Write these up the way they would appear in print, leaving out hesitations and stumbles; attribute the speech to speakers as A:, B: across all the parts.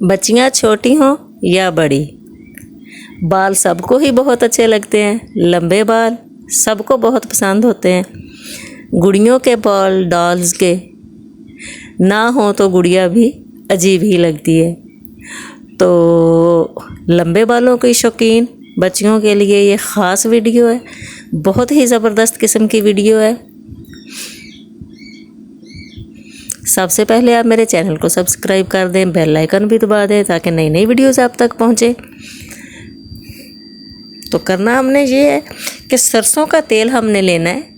A: बच्चियाँ छोटी हों या बड़ी, बाल सबको ही बहुत अच्छे लगते हैं। लंबे बाल सबको बहुत पसंद होते हैं। गुड़ियों के बाल डॉल्स के ना हो तो गुड़िया भी अजीब ही लगती है। तो लंबे बालों के शौकीन बच्चियों के लिए ये ख़ास वीडियो है, बहुत ही ज़बरदस्त किस्म की वीडियो है। सबसे पहले आप मेरे चैनल को सब्सक्राइब कर दें, बेल आइकन भी दबा दें ताकि नई नई वीडियोस आप तक पहुंचे। तो करना हमने ये है कि सरसों का तेल हमने लेना है।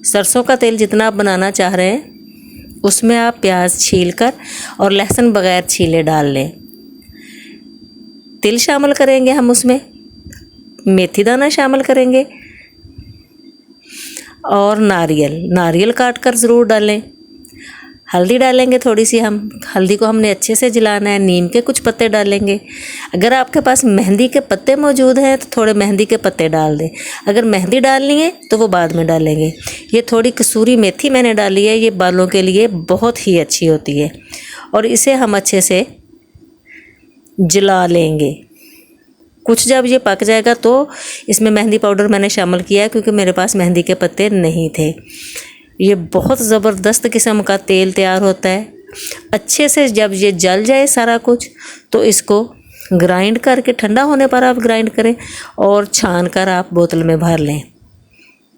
A: सरसों का तेल जितना आप बनाना चाह रहे हैं उसमें आप प्याज छीलकर और लहसुन बगैर छीले डाल लें। तिल शामिल करेंगे हम उसमें, मेथी दाना शामिल करेंगे और नारियल काट कर ज़रूर डालें। हल्दी डालेंगे थोड़ी सी, हम हल्दी को हमने अच्छे से जलाना है। नीम के कुछ पत्ते डालेंगे। अगर आपके पास मेहंदी के पत्ते मौजूद हैं तो थोड़े मेहंदी के पत्ते डाल दें। अगर मेहंदी डालनी है तो वो बाद में डालेंगे। ये थोड़ी कसूरी मेथी मैंने डाली है, ये बालों के लिए बहुत ही अच्छी होती है। और इसे हम अच्छे से जला लेंगे। कुछ जब ये पक जाएगा तो इसमें मेहंदी पाउडर मैंने शामिल किया है क्योंकि मेरे पास मेहंदी के पत्ते नहीं थे। ये बहुत ज़बरदस्त किस्म का तेल तैयार होता है। अच्छे से जब ये जल जाए सारा कुछ तो इसको ग्राइंड करके, ठंडा होने पर आप ग्राइंड करें और छान कर आप बोतल में भर लें।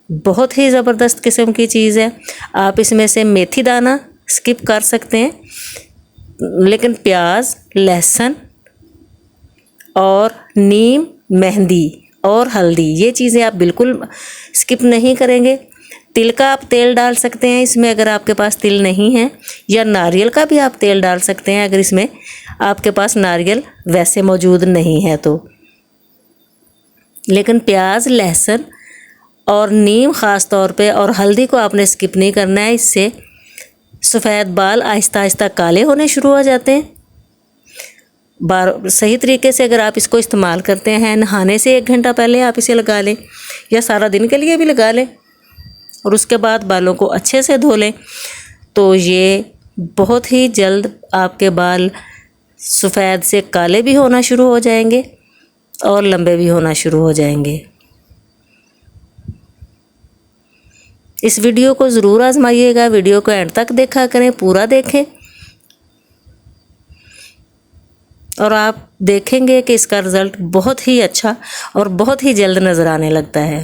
A: बहुत ही ज़बरदस्त किस्म की चीज़ है। आप इसमें से मेथी दाना स्किप कर सकते हैं, लेकिन प्याज, लहसुन और नीम, मेहंदी और हल्दी ये चीज़ें आप बिल्कुल स्किप नहीं करेंगे। तिल का आप तेल डाल सकते हैं इसमें अगर आपके पास तिल नहीं है, या नारियल का भी आप तेल डाल सकते हैं अगर इसमें आपके पास नारियल वैसे मौजूद नहीं है तो। लेकिन प्याज, लहसुन और नीम ख़ास तौर पे और हल्दी को आपने स्किप नहीं करना है। इससे सफ़ेद बाल आहिस्ता आहिस्ता काले होने शुरू हो जाते हैं। सही तरीके से अगर आप इसको इस्तेमाल करते हैं, नहाने से 1 घंटा पहले आप इसे लगा लें या सारा दिन के लिए भी लगा लें और उसके बाद बालों को अच्छे से धो लें, तो ये बहुत ही जल्द आपके बाल सफ़ेद से काले भी होना शुरू हो जाएंगे और लंबे भी होना शुरू हो जाएंगे। इस वीडियो को ज़रूर आजमाइएगा। वीडियो को एंड तक देखा करें, पूरा देखें और आप देखेंगे कि इसका रिज़ल्ट बहुत ही अच्छा और बहुत ही जल्द नज़र आने लगता है।